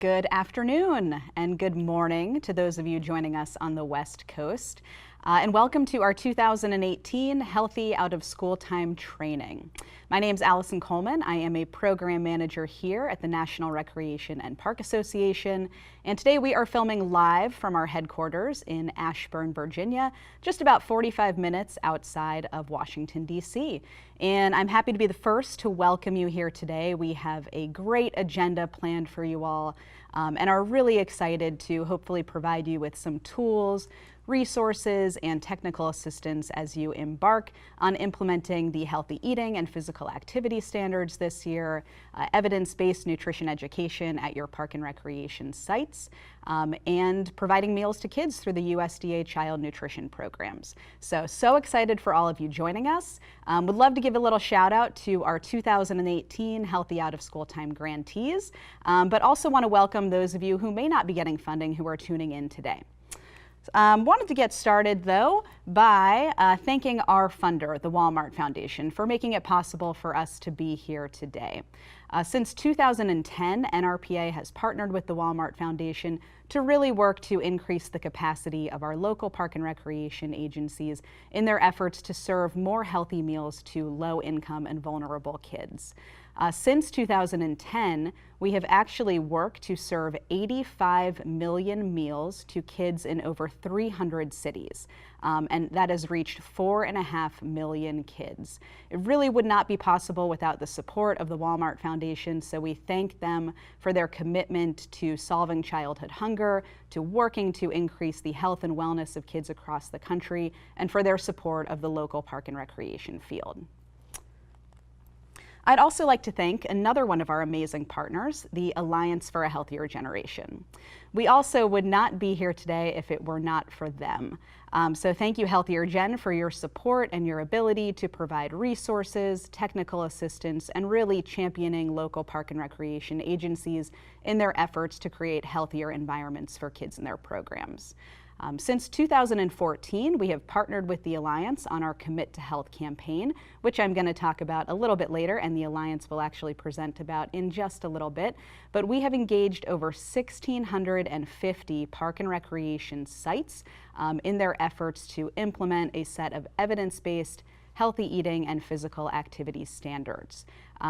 Good afternoon and good morning to those of you joining us on the West Coast. And welcome to our 2018 Healthy Out of School Time training. My name is Allison Coleman. I am a program manager here at the National Recreation and Park Association. And today we are filming live from our headquarters in Ashburn, Virginia, just about 45 minutes outside of Washington, D.C. And I'm happy to be the first to welcome you here today. We have a great agenda planned for you all and are really excited to hopefully provide you with some tools, resources, and technical assistance as you embark on implementing the healthy eating and physical activity standards this year, evidence-based nutrition education at your park and recreation sites, and providing meals to kids through the USDA child nutrition programs. So excited for all of you joining us. Would love to give a little shout out to our 2018 Healthy Out of School Time grantees, but also want to welcome those of you who may not be getting funding who are tuning in today. Wanted to get started though by thanking our funder, the Walmart Foundation, for making it possible for us to be here today. Since 2010, NRPA has partnered with the Walmart Foundation to really work to increase the capacity of our local park and recreation agencies in their efforts to serve more healthy meals to low-income and vulnerable kids. Since 2010, we have actually worked to serve 85 million meals to kids in over 300 cities, and that has reached 4.5 million kids. It really would not be possible without the support of the Walmart Foundation, so we thank them for their commitment to solving childhood hunger, to working to increase the health and wellness of kids across the country, and for their support of the local park and recreation field. I'd also like to thank another one of our amazing partners, the Alliance for a Healthier Generation. We also would not be here today if it were not for them. So thank you, Healthier Gen, for your support and your ability to provide resources, technical assistance, and really championing local park and recreation agencies in their efforts to create healthier environments for kids in their programs. Since 2014, we have partnered with the Alliance on our Commit to Health campaign, which I'm going to talk about a little bit later, and the Alliance will actually present about in just a little bit. But we have engaged over 1,650 park and recreation sites in their efforts to implement a set of evidence-based healthy eating and physical activity standards.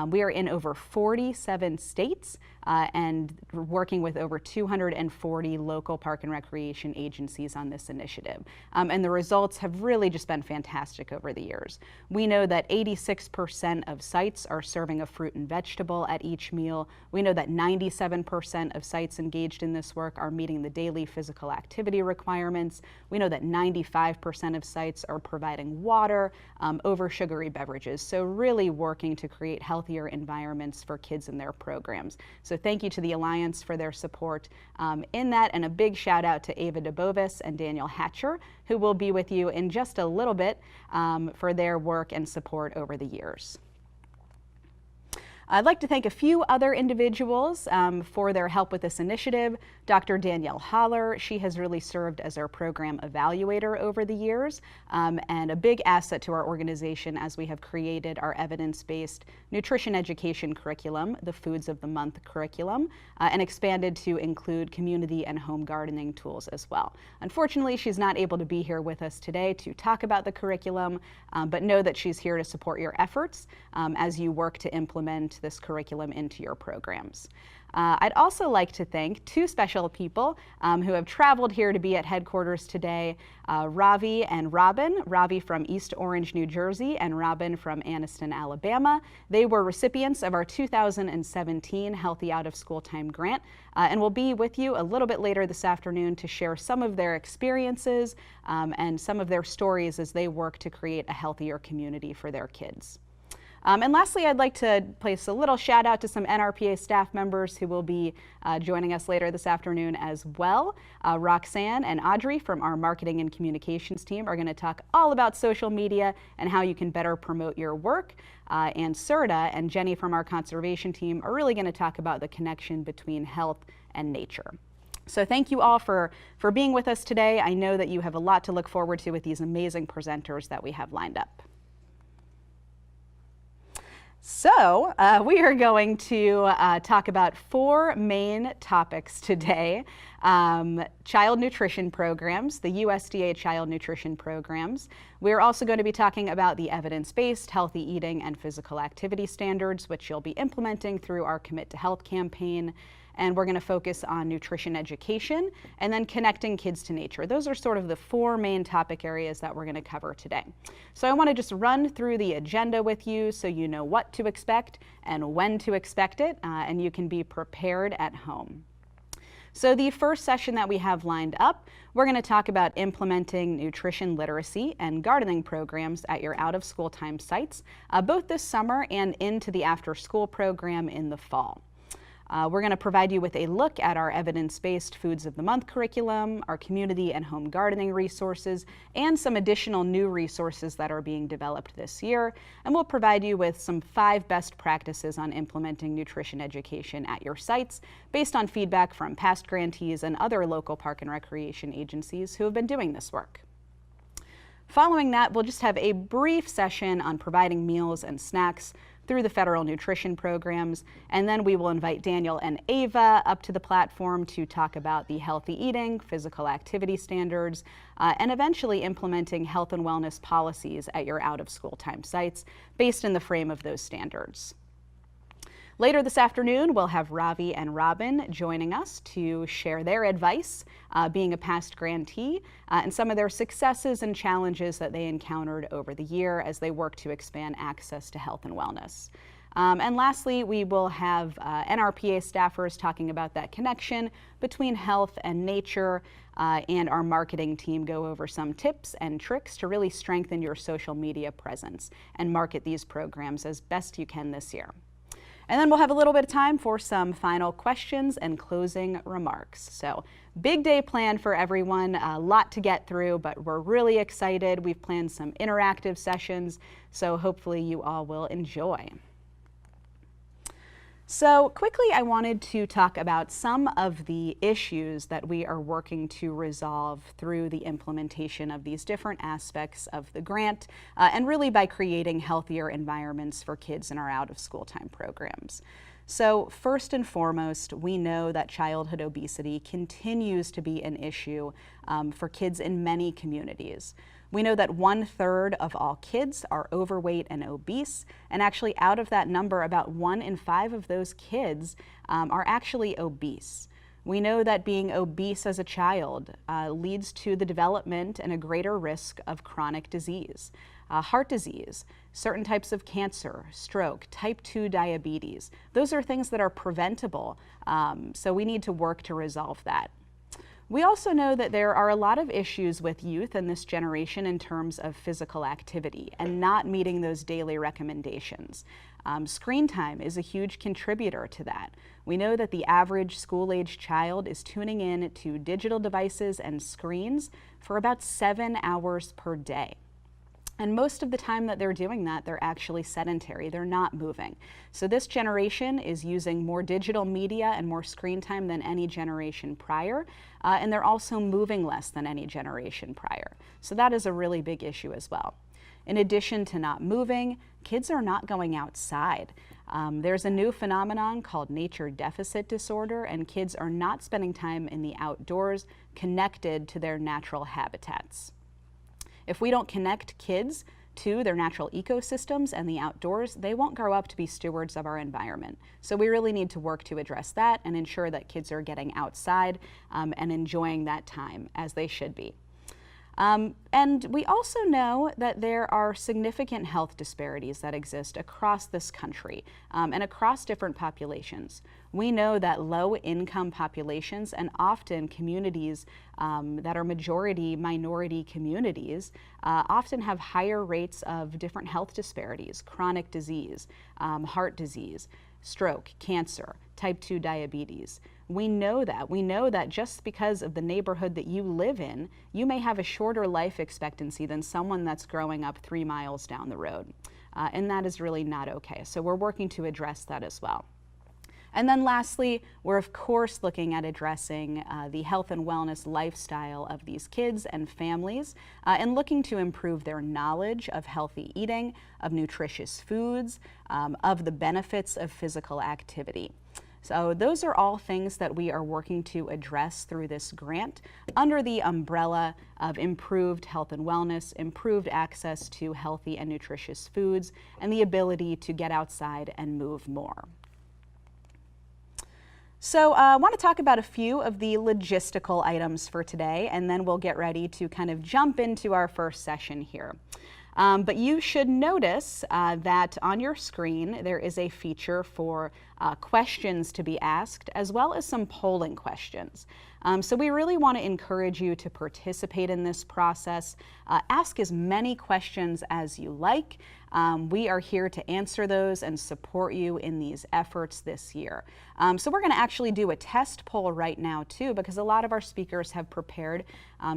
We are in over 47 states and working with over 240 local park and recreation agencies on this initiative. And the results have really just been fantastic over the years. We know that 86% of sites are serving a fruit and vegetable at each meal. We know that 97% of sites engaged in this work are meeting the daily physical activity requirements. We know that 95% of sites are providing water over sugary beverages. So really working to create healthier environments for kids in their programs. So thank you to the Alliance for their support in that, and a big shout out to Ava DeBovis and Daniel Hatcher, who will be with you in just a little bit for their work and support over the years. I'd like to thank a few other individuals for their help with this initiative. Dr. Danielle Holler, she has really served as our program evaluator over the years and a big asset to our organization as we have created our evidence-based nutrition education curriculum, the Foods of the Month curriculum, and expanded to include community and home gardening tools as well. Unfortunately, she's not able to be here with us today to talk about the curriculum, but know that she's here to support your efforts as you work to implement this curriculum into your programs. I'd also like to thank two special people who have traveled here to be at headquarters today, Ravi and Robin. Ravi from East Orange, New Jersey, and Robin from Anniston, Alabama. They were recipients of our 2017 Healthy Out of School Time grant and will be with you a little bit later this afternoon to share some of their experiences and some of their stories as they work to create a healthier community for their kids. And lastly, I'd like to place a little shout out to some NRPA staff members who will be joining us later this afternoon as well. Roxanne and Audrey from our marketing and communications team are going to talk all about social media and how you can better promote your work. And Serta and Jenny from our conservation team are really going to talk about the connection between health and nature. So thank you all for being with us today. I know that you have a lot to look forward to with these amazing presenters that we have lined up. So we are going to talk about four main topics today. Child nutrition programs, the USDA child nutrition programs. We're also going to be talking about the evidence-based healthy eating and physical activity standards, which you'll be implementing through our Commit to Health campaign. And we're going to focus on nutrition education and then connecting kids to nature. Those are sort of the four main topic areas that we're going to cover today. So I want to just run through the agenda with you so you know what to expect and when to expect it, and you can be prepared at home. So the first session that we have lined up, we're going to talk about implementing nutrition literacy and gardening programs at your out-of-school time sites, both this summer and into the after-school program in the fall. We're going to provide you with a look at our evidence-based Foods of the Month curriculum, our community and home gardening resources, and some additional new resources that are being developed this year. And we'll provide you with some 5 best practices on implementing nutrition education at your sites based on feedback from past grantees and other local park and recreation agencies who have been doing this work. Following that, we'll just have a brief session on providing meals and snacks through the federal nutrition programs, and then we will invite Daniel and Ava up to the platform to talk about the healthy eating, physical activity standards, and eventually implementing health and wellness policies at your out-of-school time sites based in the frame of those standards. Later this afternoon, we'll have Ravi and Robin joining us to share their advice, being a past grantee, and some of their successes and challenges that they encountered over the year as they work to expand access to health and wellness. And lastly, we will have NRPA staffers talking about that connection between health and nature, and our marketing team go over some tips and tricks to really strengthen your social media presence and market these programs as best you can this year. And then we'll have a little bit of time for some final questions and closing remarks. So big day planned for everyone, a lot to get through, but we're really excited. We've planned some interactive sessions, so hopefully you all will enjoy. So quickly, I wanted to talk about some of the issues that we are working to resolve through the implementation of these different aspects of the grant, and really by creating healthier environments for kids in our out-of-school time programs. So first and foremost, we know that childhood obesity continues to be an issue for kids in many communities. We know that 1/3 of all kids are overweight and obese, and actually out of that number, about 1 in 5 of those kids are actually obese. We know that being obese as a child leads to the development and a greater risk of chronic disease, heart disease, certain types of cancer, stroke, type 2 diabetes. Those are things that are preventable, so we need to work to resolve that. We also know that there are a lot of issues with youth in this generation in terms of physical activity and not meeting those daily recommendations. Screen time is a huge contributor to that. We know that the average school-age child is tuning in to digital devices and screens for about 7 hours per day. And most of the time that they're doing that, they're actually sedentary. They're not moving. So this generation is using more digital media and more screen time than any generation prior. And they're also moving less than any generation prior. So that is a really big issue as well. In addition to not moving, kids are not going outside. There's a new phenomenon called nature deficit disorder, and kids are not spending time in the outdoors connected to their natural habitats. If we don't connect kids to their natural ecosystems and the outdoors, they won't grow up to be stewards of our environment. So we really need to work to address that and ensure that kids are getting outside and enjoying that time as they should be. And we also know that there are significant health disparities that exist across this country and across different populations. We know that low-income populations and often communities that are majority minority communities often have higher rates of different health disparities, chronic disease, heart disease, stroke, cancer, type 2 diabetes. We know that just because of the neighborhood that you live in, you may have a shorter life expectancy than someone that's growing up 3 miles down the road. And that is really not okay. So we're working to address that as well. And then lastly, we're of course looking at addressing the health and wellness lifestyle of these kids and families and looking to improve their knowledge of healthy eating, of nutritious foods, of the benefits of physical activity. So those are all things that we are working to address through this grant under the umbrella of improved health and wellness, improved access to healthy and nutritious foods, and the ability to get outside and move more. So I want to talk about a few of the logistical items for today, and then we'll get ready to kind of jump into our first session here. But you should notice that on your screen there is a feature for questions to be asked, as well as some polling questions. So we really want to encourage you to participate in this process. Ask as many questions as you like. We are here to answer those and support you in these efforts this year. So we're going to actually do a test poll right now too, because a lot of our speakers have prepared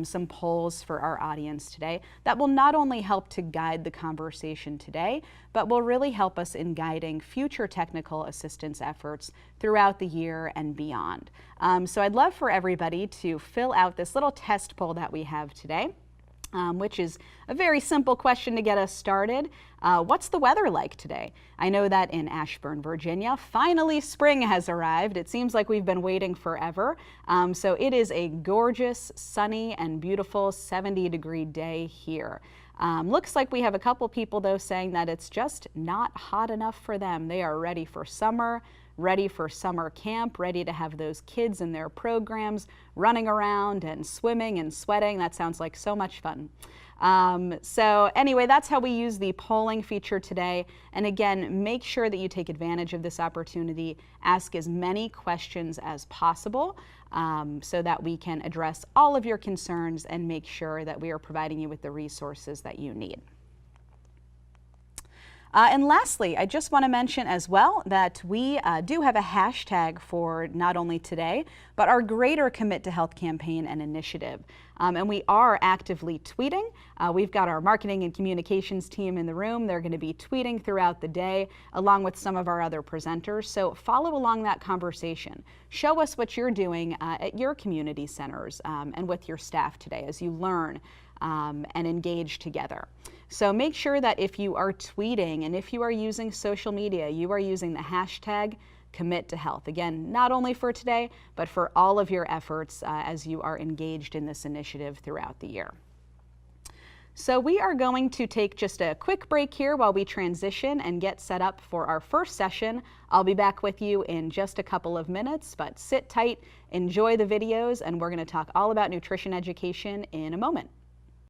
some polls for our audience today that will not only help to guide the conversation today, but will really help us in guiding future technical assistance efforts throughout the year and beyond. So I'd love for everybody to fill out this little test poll that we have today. Which is a very simple question to get us started. What's the weather like today? I know that in Ashburn, Virginia, finally spring has arrived. It seems like we've been waiting forever. So it is a gorgeous, sunny, and beautiful 70-degree day here. Looks like we have a couple people though saying that it's just not hot enough for them. They are ready for summer, ready for summer camp, ready to have those kids in their programs running around and swimming and sweating. That sounds like so much fun. So anyway, that's how we use the polling feature today. And again, make sure that you take advantage of this opportunity. Ask as many questions as possible so that we can address all of your concerns and make sure that we are providing you with the resources that you need. And lastly, I just want to mention as well that we do have a hashtag for not only today, but our greater Commit to Health campaign and initiative. And we are actively tweeting. We've got our marketing and communications team in the room. They're going to be tweeting throughout the day, along with some of our other presenters. So follow along that conversation. Show us what you're doing at your community centers and with your staff today as you learn and engage together. So make sure that if you are tweeting and if you are using social media, you are using the hashtag Commit to Health. Again, not only for today, but for all of your efforts as you are engaged in this initiative throughout the year. So we are going to take just a quick break here while we transition and get set up for our first session. I'll be back with you in just a couple of minutes, but sit tight, enjoy the videos, and we're going to talk all about nutrition education in a moment.